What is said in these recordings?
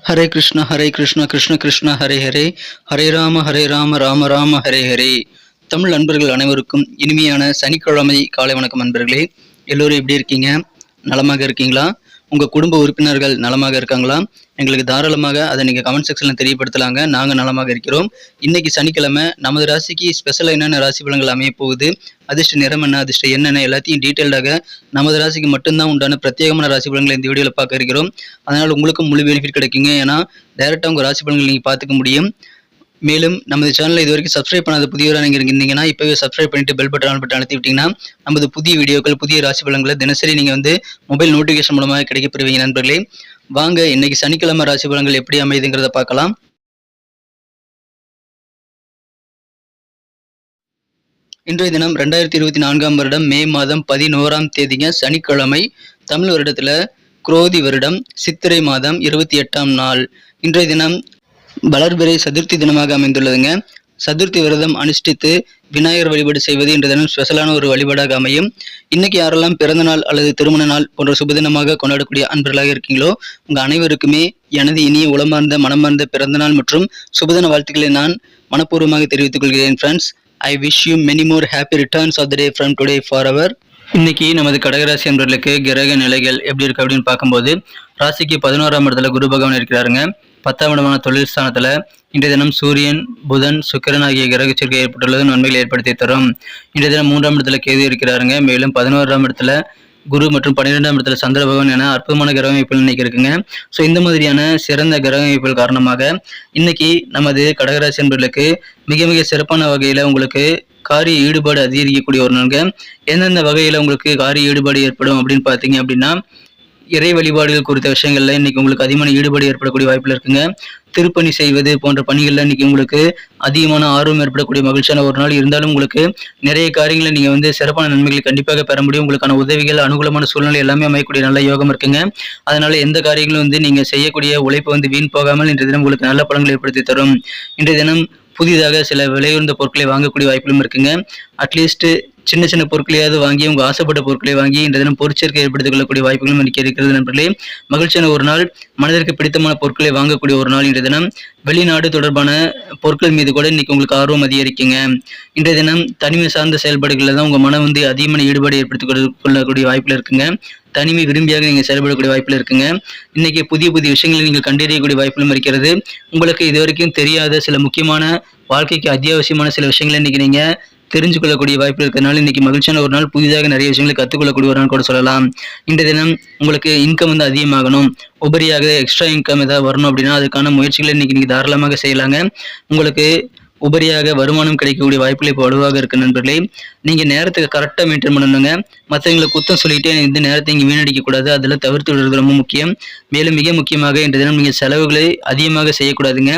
ஹரே கிருஷ்ணா கிருஷ்ண கிருஷ்ண ஹரே ஹரே, ஹரே ராம ராம ராம ஹரே ஹரே. தமிழ் நண்பர்கள் அனைவருக்கும் இனிமையான சனிக்கிழமை காலை வணக்கம் நண்பர்களே. எல்லோரும் எப்படி இருக்கீங்க? நலமாக இருக்கீங்களா? உங்கள் குடும்ப உறுப்பினர்கள் நலமாக இருக்காங்களா? எங்களுக்கு தாராளமாக அதை நீங்கள் கமெண்ட் செக்ஷனில் தெரியப்படுத்தலாங்க. நாங்கள் நலமாக இருக்கிறோம். இன்னைக்கு சனிக்கிழமை நமது ராசிக்கு ஸ்பெஷலாக என்னென்ன ராசி பலன்கள் அமைய போகுது, அதிர்ஷ்ட நிறம் என்ன, அதிர்ஷ்டம் என்னென்ன எல்லாத்தையும் டீட்டெயில்டாக நமது ராசிக்கு மட்டும்தான் உண்டான பிரத்யேகமான ராசி பலன்களை இந்த வீடியோவில் பார்க்க இருக்கிறோம். அதனால் உங்களுக்கும் முழு பெனிஃபிட் கிடைக்குங்க. ஏன்னா டைரெக்டாக உங்கள் ராசி பலன்கள் நீங்கள் பார்த்துக்க முடியும். மேலும் நமது சேனலை இது வரைக்கும் சப்ஸ்கிரைப் பண்ணாத புதியவராக நீங்கள் இருந்தீங்கன்னா இப்போவே சப்ஸ்கிரைப் பண்ணிட்டு பெல் பட்டன் அழுத்தி விட்டீங்கன்னா நமது புதிய வீடியோக்கள், புதிய ராசி பலன்களை தினசரி நீங்கள் மொபைல் நோட்டிஃபிகேஷன் மூலமாக கிடைக்கப்பெறுவீங்க நண்பர்களே. வாங்க இன்னைக்கு சனிக்கிழமை ராசி பலன்கள் எப்படி அமைதுங்கிறத பார்க்கலாம். இன்றைய தினம் 2024 வருடம் மே மாதம் 11ஆம் தேதிங்க, சனிக்கிழமை. தமிழ் வருடத்துல குரோதி வருடம் சித்திரை மாதம் 28ஆம் நாள். இன்றைய தினம் வளர்பிறை சதுர்த்தி தினமாக அமைந்துள்ளதுங்க. சதுர்த்தி விரதம் அனுஷ்டித்து விநாயகர் வழிபாடு செய்வது இன்றைய தினம் ஸ்பெஷலான ஒரு வழிபாடாக அமையும். இன்னைக்கு யாரெல்லாம் பிறந்த நாள் அல்லது திருமண நாள் போன்ற சுபதினமாக கொண்டாடக்கூடிய அன்பர்களாக இருக்கீங்களோ உங்க அனைவருக்குமே எனது இனிய உளமார்ந்த மனமார்ந்த பிறந்த நாள் மற்றும் சுபதின வாழ்த்துக்களை நான் மனப்பூர்வமாக தெரிவித்துக் கொள்கிறேன். Friends, I wish you many more happy returns of the day from today forever. இன்னைக்கு நமது கடகராசி அன்பர்களுக்கு கிரக நிலைகள் எப்படி இருக்கு அப்படின்னு பார்க்கும்போது, ராசிக்கு 11ஆம் இடத்துல குரு பகவான் இருக்கிறாருங்க. 10ஆம் இடமான தொழில் ஸ்தானத்துல இன்றைய தினம் சூரியன், புதன், சுக்கிரன் ஆகிய கிரக சேர்க்கை ஏற்பட்டுள்ளது நன்மைகளை ஏற்படுத்தி தரும். இன்றைய தினம் 3ஆம் இடத்துல கேது இருக்கிறாருங்க. மேலும் 11ஆம் இடத்துல குரு மற்றும் 12ஆம் இடத்துல சந்திர பகவான் என அற்புதமான கிரக அமைப்புகள் இன்னைக்கு இருக்குங்க. ஸோ இந்த மாதிரியான சிறந்த கிரக அமைப்புகள் காரணமாக இன்னைக்கு நமது கடகராசி அன்பர்களுக்கு மிக மிக சிறப்பான வகையில உங்களுக்கு காரிய ஈடுபாடு அதிகரிக்கக்கூடிய ஒரு நாளுங்க. எந்தெந்த வகையில உங்களுக்கு காரிய ஈடுபாடு ஏற்படும் அப்படின்னு பார்த்தீங்க அப்படின்னா, இறை வழிபாடுகள் குறித்த விஷயங்கள்ல இன்னைக்கு உங்களுக்கு அதிகமான ஈடுபாடு ஏற்படக்கூடிய வாய்ப்புகள் இருக்குங்க. திருப்பணி செய்வது போன்ற பணிகள்ல இன்னைக்கு உங்களுக்கு அதிகமான ஆர்வம் ஏற்படக்கூடிய மகிழ்ச்சியான ஒரு நாள். இருந்தாலும் உங்களுக்கு நிறைய காரியங்களை நீங்க சிறப்பான நன்மைகளை கண்டிப்பாக பெற முடியும். உங்களுக்கான உதவிகள், அனுகூலமான சூழ்நிலை எல்லாமே அமையக்கூடிய நல்ல யோகம் இருக்குங்க. அதனால எந்த காரியங்களும் நீங்க செய்யக்கூடிய உழைப்பு வீண் போகாமல் இன்றைய தினம் உங்களுக்கு நல்ல பலன்களை ஏற்படுத்தி தரும். இன்றைய தினம் புதிதாக சில விலையுயர்ந்த பொருட்களை வாங்கக்கூடிய வாய்ப்புகளும் இருக்குங்க. அட்லீஸ்ட் சின்ன சின்ன பொருட்களையாவது வாங்கி உங்க ஆசைப்பட்ட பொருட்களை வாங்கி இன்றைய தினம் பொருட்சேர்க்கை ஏற்படுத்திக் கொள்ளக்கூடிய வாய்ப்புகளும் எனக்கு இருக்கிறது நண்பர்களே. மகிழ்ச்சியான ஒரு நாள். மனதிற்கு பிடித்தமான பொருட்களை வாங்கக்கூடிய ஒரு நாள் இன்றைய தினம். வெளிநாடு தொடர்பான பொருட்கள் மீது கூட இன்னைக்கு உங்களுக்கு ஆர்வம் அதிகரிக்குங்க. இன்றைய தினம் தனிமை சார்ந்த செயல்பாடுகளில் தான் உங்க மனம் அதிகமான ஈடுபாடு ஏற்படுத்திக் கொள்ளக்கூடிய வாய்ப்புல இருக்குங்க. தனிமை விரும்பியாக நீங்க செயல்படக்கூடிய வாய்ப்புல இருக்குங்க. இன்னைக்கு புதிய புதிய விஷயங்களை நீங்கள் கண்டறியக்கூடிய வாய்ப்புகளும் இருக்கிறது. உங்களுக்கு இதுவரைக்கும் தெரியாத சில முக்கியமான வாழ்க்கைக்கு அத்தியாவசியமான சில விஷயங்களை இன்னைக்கு நீங்க தெரிஞ்சு கொள்ளக்கூடிய வாய்ப்பு இருக்கிறதுனால இன்னைக்கு மகிழ்ச்சியான ஒரு நாள். புதிதாக நிறைய விஷயங்களை கற்றுக்கொள்ளக்கூடிய ஒரு நாள் கூட சொல்லலாம். இன்றைய தினம் உங்களுக்கு இன்கம் அதிகமாகணும், உபரியாக எக்ஸ்ட்ரா இன்கம் ஏதாவது வரணும் அப்படின்னா அதுக்கான முயற்சிகளை இன்னைக்கு நீங்க தாராளமாக செய்யலாங்க. உங்களுக்கு உபரியாக வருமானம் கிடைக்கக்கூடிய வாய்ப்புகள் இப்போ வலுவாக இருக்கு நண்பர்களே. நீங்க நேரத்துக்கு கரெக்டாக மெயின்டைன் பண்ணணுங்க. மற்றவங்களை குத்தம் சொல்லிட்டே இந்த நேரத்தை இங்கே வீணடிக்க கூடாது. அதில் தவிர்த்து விடுறது ரொம்ப முக்கியம். மேலும் மிக முக்கியமாக இன்றைய தினம் நீங்க செலவுகளை அதிகமாக செய்யக்கூடாதுங்க.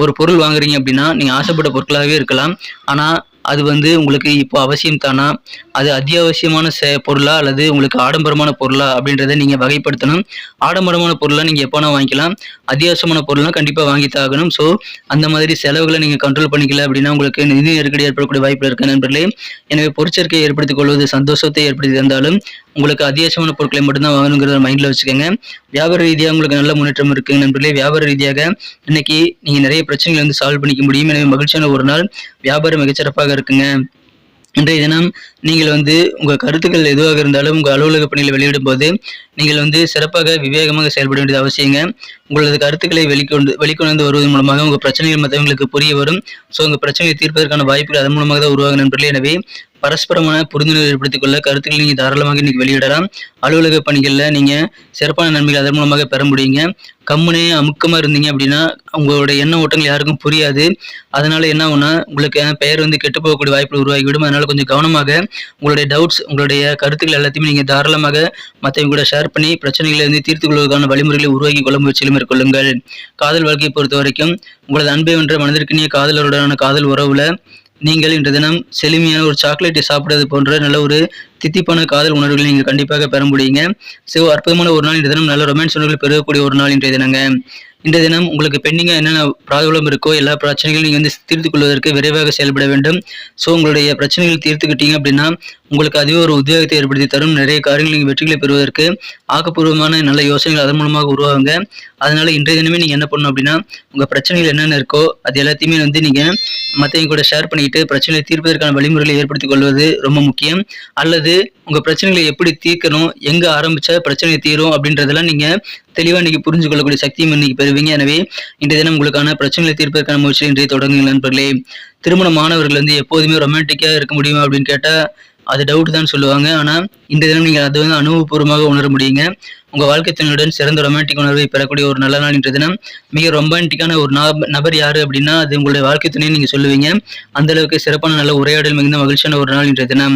ஒரு பொருள் வாங்குறீங்க அப்படின்னா நீங்க ஆசைப்பட்ட பொருட்களாகவே இருக்கலாம். ஆனா அது உங்களுக்கு இப்போ அவசியம் தானா, அது அத்தியாவசியமான பொருளா அல்லது உங்களுக்கு ஆடம்பரமான பொருளா அப்படின்றத நீங்க வகைப்படுத்தணும். ஆடம்பரமான பொருளா நீங்க எப்போனா வாங்கிக்கலாம், அத்தியாவசியமான பொருள்லாம் கண்டிப்பா வாங்கித்தான் ஆகணும். ஸோ அந்த மாதிரி செலவுகளை நீங்க கண்ட்ரோல் பண்ணிக்கல அப்படின்னா உங்களுக்கு நிதி நெருக்கடி ஏற்படக்கூடிய வாய்ப்பு இருக்கு நண்பர்களே. எனவே பொருட்சேர்க்கையை ஏற்படுத்திக் கொள்வது சந்தோஷத்தை ஏற்படுத்தி தந்தாலும் உங்களுக்கு அத்தியாவசியமான பொருட்களை மட்டும்தான் வாங்கணுங்கிறத மைண்ட்ல வச்சுக்கோங்க. வியாபார ரீதியாக உங்களுக்கு நல்ல முன்னேற்றம் இருக்கு நண்பர்களே. வியாபார ரீதியாக இன்னைக்கு நீங்க நிறைய பிரச்சனைகளை சால்வ் பண்ணிக்க முடியும். எனவே மகிழ்ச்சியான ஒரு நாள். வியாபாரம் மிகச்சிறப்பாக இருக்குங்க. இன்றைய தினம் நீங்கள் உங்க கருத்துக்கள் எதுவாக இருந்தாலும் உங்க அலுவலக பணியில் வெளியிடும் போது நீங்கள் சிறப்பாக விவேகமாக செயல்பட வேண்டியது அவசியங்க. உங்களது கருத்துக்களை வெளிக்கொண்டு வருவதன் மூலமாக உங்க பிரச்சனைகள் மற்றவங்களுக்கு புரிய வரும். ஸோ உங்க பிரச்சனையை தீர்ப்பதற்கான வாய்ப்புகள் அதன் மூலமாக தான் உருவாக நண்பர்களே. எனவே பரஸ்பரமான புரிந்துணர்வு ஏற்படுத்திக் கொள்ள கருத்துக்களை நீங்க தாராளமாக இன்னைக்கு வெளியிடலாம். அலுவலக பணிகள்ல நீங்க சிறப்பான நன்மைகள் அதன் மூலமாக பெற முடியுங்க. கம்முனே அமுக்கமா இருந்தீங்க அப்படின்னா உங்களுடைய எண்ண ஓட்டங்கள் யாருக்கும் புரியாது. அதனால என்ன ஆகும்னா உங்களுக்கு பெயர் கெட்டு போகக்கூடிய வாய்ப்புகள் உருவாகிவிடும். அதனால கொஞ்சம் கவனமாக உங்களுடைய டவுட்ஸ், உங்களுடைய கருத்துக்கள் எல்லாத்தையுமே நீங்க தாராளமாக மற்றவங்க கூட ஷேர் பண்ணி பிரச்சனைகளை தீர்த்து கொள்வதற்கான வழிமுறைகளை உருவாக்கி கொள்ள முயற்சியில் மேற்கொள்ளுங்கள். காதல் வாழ்க்கையை பொறுத்த வரைக்கும் உங்களது அன்பை வென்ற மனதிற்கினிய காதலருடனான காதல் உறவுல நீங்கள் இன்று தினம் செழுமையான ஒரு சாக்லேட்டை சாப்பிடுவது போன்ற நல்ல ஒரு தித்திப்பான காதல் உணர்வுகளை நீங்கள் கண்டிப்பாக பெற முடியுங்க. ஸோ அற்புதமான ஒரு நாள் இன்றைய தினம். நல்ல ரொமான்ஸ் உணர்வுகள் பெறக்கூடிய ஒரு நாள் இன்றைய தினங்க. இன்றைய தினம் உங்களுக்கு பெண்டிங்காக என்னென்ன ப்ராப்ளம் இருக்கோ எல்லா பிரச்சனைகளும் நீங்கள் வந்து தீர்த்து கொள்வதற்கு விரைவாக செயல்பட வேண்டும். ஸோ உங்களுடைய பிரச்சனைகள் தீர்த்துக்கிட்டீங்க அப்படின்னா உங்களுக்கு அதுவே ஒரு உத்வேகத்தை ஏற்படுத்தி தரும். நிறைய காரியங்கள் நீங்கள் வெற்றிகளை பெறுவதற்கு ஆக்கப்பூர்வமான நல்ல யோசனைகள் அதன் மூலமாக உருவாகுங்க. அதனால இன்றைய தினமே நீங்கள் என்ன பண்ணணும் அப்படின்னா உங்கள் பிரச்சனைகள் என்னென்ன இருக்கோ அது எல்லாத்தையுமே வந்து நீங்கள் மற்றவங்க கூட ஷேர் பண்ணிக்கிட்டு பிரச்சனைகளை தீர்ப்பதற்கான வழிமுறைகளை ஏற்படுத்திக் கொள்வது ரொம்ப முக்கியம். அல்லது உங்கள் பிரச்சனைகளை எப்படி தீர்க்கணும், எங்கே ஆரம்பித்தா பிரச்சனை தீரும் அப்படின்றதெல்லாம் நீங்கள் தெளிவாக இன்னைக்கு புரிஞ்சு கொள்ளக்கூடிய சக்தியும் இன்னைக்கு பெறுவீங்க. எனவே இன்றைய தினம் உங்களுக்கான பிரச்சனைகளை தீர்ப்பதற்கான முயற்சியை இன்றைய தொடங்குங்கள் நண்பர்களே. திருமணமானவர்கள் வந்து எப்போதுமே ரொமான்டிக்காக இருக்க முடியுமா அப்படின்னு கேட்டால் அது டவுட் தான் சொல்லுவாங்க. ஆனால் இன்றைய தினம் நீங்கள் அதை வந்து அனுபவபூர்வமாக உணர முடியுங்க. உங்கள் வாழ்க்கை துணையுடன் சிறந்த ரொமான்டிக் உணர்வை பெறக்கூடிய ஒரு நல்ல நாள் இன்றைய தினம். மிக ரொமான்டிக்கான ஒரு நபர் யார் அப்படின்னா அது உங்களுடைய வாழ்க்கை துணையை நீங்கள் சொல்லுவீங்க. அந்த அளவுக்கு சிறப்பான நல்ல உரையாடல் மிகுந்த மகிழ்ச்சியான ஒரு நாள் இன்றைய தினம்.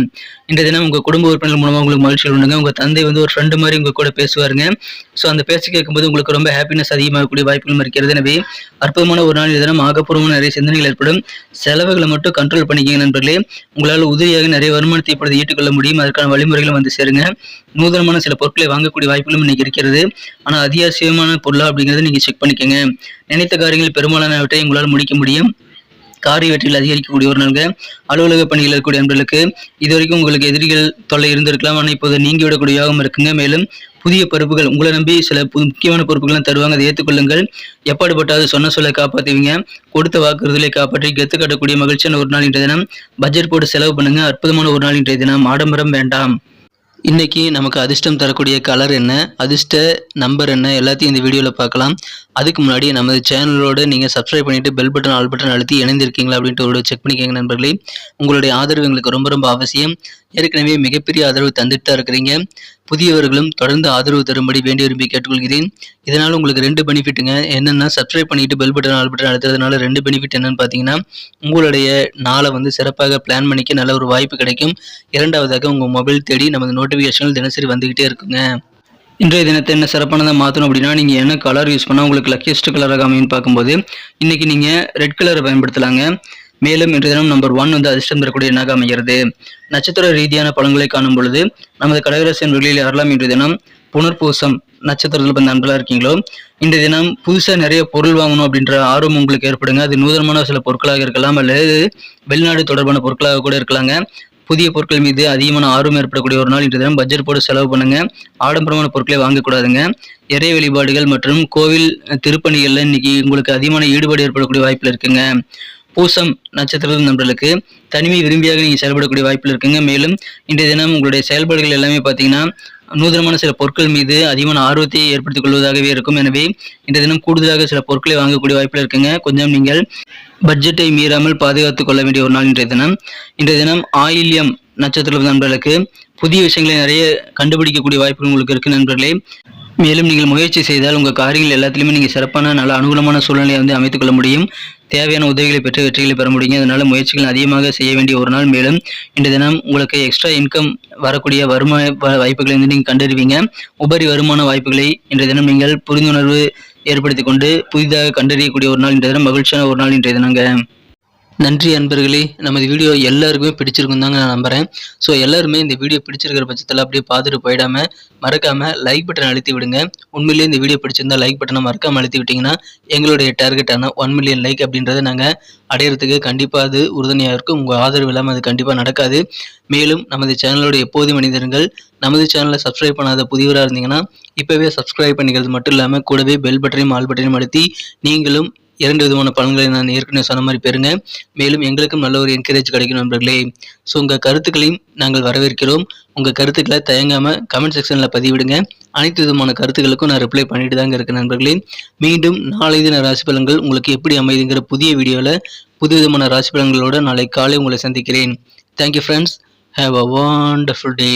இன்றைய தினம் உங்கள் குடும்ப உறுப்பினர்கள் மூலமாக உங்களுக்கு மகிழ்ச்சிகள் உண்டுங்க. உங்கள் தந்தை வந்து ஒரு ஃப்ரெண்டு மாதிரி உங்கள் கூட பேசுவாருங்க. ஸோ அந்த பேச்சு கேட்கும்போது உங்களுக்கு ரொம்ப ஹாப்பினஸ் அதிகமாகக்கூடிய வாய்ப்புகளும் இருக்கிறது. எனவே அற்புதமான ஒரு நாள் இன்றைய தினம். ஆக்கப்பூர்வமான நிறைய சிந்தனைகள் ஏற்படும். செலவுகளை மட்டும் கண்ட்ரோல் பண்ணிக்கங்க நண்பர்களே. உங்களால் உதவியாக நிறைய வருமானத்தை இப்பொழுது ஈட்டுக்கொள்ள முடியும். அதற்கான வழிமுறைகளும் வந்து சேருங்க. நூதனமான சில பொருட்களை வாங்கக்கூடிய வாய்ப்புகளும் இன்னைக்கு இருக்கிறது. ஆனால் அத்தியாவசியமான பொருளா அப்படிங்கிறத நீங்க செக் பண்ணிக்கங்க. நினைத்த காரியங்கள் பெரும்பாலானவற்றை உங்களால் முடிக்க முடியும். காரிய வெற்றிகள் அதிகரிக்கக்கூடிய ஒரு நாள்ங்க. அலுவலக பணிகள் இருக்கக்கூடிய நண்பர்களுக்கு இதுவரைக்கும் உங்களுக்கு எதிரிகள் தொல்லை இருந்திருக்கலாம். ஆனால் இப்போது நீங்கி விடக்கூடிய யோகம் இருக்குங்க. மேலும் புதிய பொறுப்புகள் உங்களை நம்பி சில முக்கியமான பொறுப்புகள்லாம் தருவாங்க. அதை ஏற்றுக்கொள்ளுங்கள். எப்பாடுபட்டாவது சொன்ன சொல்லை காப்பாற்றுவீங்க. கொடுத்த வாக்குறுதலை காப்பாற்றி கெத்து கட்டக்கூடிய மகிழ்ச்சியான ஒரு நாள் இன்றைய தினம். பட்ஜெட் போட்டு செலவு பண்ணுங்க. அற்புதமான ஒரு நாள் இன்றைய தினம். ஆடம்பரம் வேண்டாம். இன்னைக்கு நமக்கு அதிர்ஷ்டம் தரக்கூடிய கலர் என்ன, அதிர்ஷ்ட நம்பர் என்ன எல்லாத்தையும் இந்த வீடியோவில் பார்க்கலாம். அதுக்கு முன்னாடி நமது சேனலோடு நீங்கள் சப்ஸ்கிரைப் பண்ணிவிட்டு பெல் பட்டன் ஆல் பட்டன் அழுத்தி இணைந்திருக்கீங்களா அப்படின்ட்டு ஒரு செக் பண்ணிக்கோங்க நண்பர்களே. உங்களுடைய ஆதரவு எங்களுக்கு ரொம்ப ரொம்ப அவசியம். ஏற்கனவே மிகப்பெரிய ஆதரவு தந்துட்டு தான் இருக்கிறீங்க. புதியவர்களும் தொடர்ந்து ஆதரவு தரும்படி வேண்டி விரும்பி கேட்டுக்கொள்கிறேன். இதனால் உங்களுக்கு 2 பெனிஃபிட்டுங்க. என்னென்னா சப்ஸ்கிரைப் பண்ணிட்டு பெல் பட்டன் ஆல் பட்டன் அழுத்துறதுனால 2 பெனிஃபிட் என்னன்னு பார்த்தீங்கன்னா உங்களுடைய நாளை வந்து சிறப்பாக பிளான் பண்ணிக்க நல்ல ஒரு வாய்ப்பு கிடைக்கும். இரண்டாவதாக உங்கள் மொபைல் தேடி நமது நோட்டிஃபிகேஷன்கள் தினசரி வந்துக்கிட்டே இருக்குங்க. இன்றைய தினத்தை என்ன சிறப்பானதாக மாற்றணும் அப்படின்னா நீங்கள் என்ன கலர் யூஸ் பண்ணால் உங்களுக்கு லக்கியஸ்ட் கலராக அமைன்னு பார்க்கும்போது இன்றைக்கி நீங்கள் ரெட் கலரை பயன்படுத்தலாங்க. மேலும் இன்றைய தினம் நம்பர் 1 வந்து அதிர்ஷ்டம் தரக்கூடிய எண்ணாக அமைகிறது. நட்சத்திர ரீதியான பலன்களை காணும் பொழுது நமது கடகராசி அன்பர்களில் யாரெல்லாம் இன்றைய தினம் புனர்பூசம் நட்சத்திரத்தில் வந்து நண்பர்களாக இருக்கீங்களோ இன்றைய தினம் புதுசாக நிறைய பொருள் வாங்கணும் அப்படின்ற ஆர்வம் உங்களுக்கு ஏற்படுங்க. அது நூதனமான சில பொருட்களாக இருக்கலாம், அல்லது வெளிநாடு தொடர்பான பொருட்களாக கூட இருக்கலாங்க. புதிய பொருட்கள் மீது அதிகமான ஆர்வம் ஏற்படக்கூடிய ஒரு நாள் இன்றைய தினம். பட்ஜெட் போட்டு செலவு பண்ணுங்க. ஆடம்பரமான பொருட்களை வாங்கக்கூடாதுங்க. இறை வழிபாடுகள் மற்றும் கோவில் திருப்பணிகள்ல இன்னைக்கு உங்களுக்கு அதிகமான ஈடுபாடு ஏற்படக்கூடிய வாய்ப்பில் இருக்குங்க. பூசம் நட்சத்திர நண்பர்களுக்கு தனிமை விரும்பியாக நீங்கள் செயல்படக்கூடிய வாய்ப்பில் இருக்குங்க. மேலும் இன்றைய தினம் உங்களுடைய செயல்பாடுகள் எல்லாமே பார்த்தீங்கன்னா நூதனமான சில பொருட்கள் மீது அதிகமான ஆர்வத்தை ஏற்படுத்திக் கொள்வதாகவே இருக்கும். எனவே இன்றைய தினம் கூடுதலாக சில பொருட்களை வாங்கக்கூடிய வாய்ப்பில் இருக்குங்க. கொஞ்சம் நீங்கள் பட்ஜெட்டை மீறாமல் பாதுகாத்துக் கொள்ள வேண்டிய ஒரு நாள் இன்றைய தினம். இன்றைய தினம் ஆயில்யம் நட்சத்திர நண்பர்களுக்கு புதிய விஷயங்களை நிறைய கண்டுபிடிக்கக்கூடிய வாய்ப்புகள் உங்களுக்கு இருக்கு நண்பர்களே. மேலும் நீங்கள் முயற்சி செய்தால் உங்கள் காரியங்கள் எல்லாத்திலுமே நீங்கள் சிறப்பான நல்ல அனுகூலமான சூழ்நிலையை வந்து அமைத்துக் கொள்ள முடியும். தேவையான உதவிகளை பெற்று வெற்றிகளை பெற முடியும். அதனால முயற்சிகள் அதிகமாக செய்ய வேண்டிய ஒரு நாள். மேலும் இன்றைய தினம் உங்களுக்கு எக்ஸ்ட்ரா இன்கம் வரக்கூடிய வருமான வாய்ப்புகளை வந்து நீங்கள் கண்டறிவீங்க. உபரி வருமான வாய்ப்புகளை இன்றைய தினம் நீங்கள் புரிந்துணர்வு ஏற்படுத்தி கொண்டு புதிதாக கண்டறியக்கூடிய ஒரு நாள் இன்றைய தினம். மகிழ்ச்சியான ஒரு நாள் இன்றைய தினங்க. நன்றி அன்பர்களே. நமது வீடியோ எல்லாருக்குமே பிடிச்சிருக்கும் தாங்க நான் நம்புகிறேன். ஸோ எல்லாருமே இந்த வீடியோ பிடிச்சிருக்கிற பட்சத்தில் அப்படியே பார்த்துட்டு போயிடாமல் மறக்காமல் லைக் பட்டன் அழுத்தி விடுங்க. உண்மையிலேயே இந்த வீடியோ பிடிச்சிருந்தா லைக் பட்டனை மறக்காமல் அழுத்தி விட்டிங்கன்னா எங்களுடைய டார்கெட்டான 1 மில்லியன் லைக் அப்படின்றத நாங்கள் அடையிறதுக்கு கண்டிப்பாக அது உறுதுணையாக இருக்கும். உங்கள் ஆதரவு இல்லாமல் அது கண்டிப்பாக நடக்காது. மேலும் நமது சேனலோட எப்போதும் மனிதர்கள் நமது சேனலை சப்ஸ்கிரைப் பண்ணாத புதியவராக இருந்தீங்கன்னா இப்போவே சப்ஸ்கிரைப் பண்ணிக்கிறது மட்டும் இல்லாமல் கூடவே பெல் பட்டனையும் ஆல் பட்டனையும் அழுத்தி நீங்களும் 2 விதமான பலன்களை நான் ஏற்கனவே சொன்ன மாதிரி பெறுங்க. மேலும் எங்களுக்கும் நல்ல ஒரு என்கரேஜ் கிடைக்கும் நண்பர்களே. ஸோ உங்கள் கருத்துக்களையும் நாங்கள் வரவேற்கிறோம். உங்கள் கருத்துக்களை தயங்காமல் கமெண்ட் செக்ஷனில் பதிவிடுங்க. அனைத்து விதமான கருத்துக்களுக்கும் நான் ரிப்ளை பண்ணிட்டு தாங்க இருக்கேன் நண்பர்களே. மீண்டும் நாளை தின ராசி பலன்கள் உங்களுக்கு எப்படி அமைதுங்கிற புதிய வீடியோவில் புது விதமான ராசி பலன்களோடு நாளை காலை உங்களை சந்திக்கிறேன். Thank you friends. Have a wonderful day.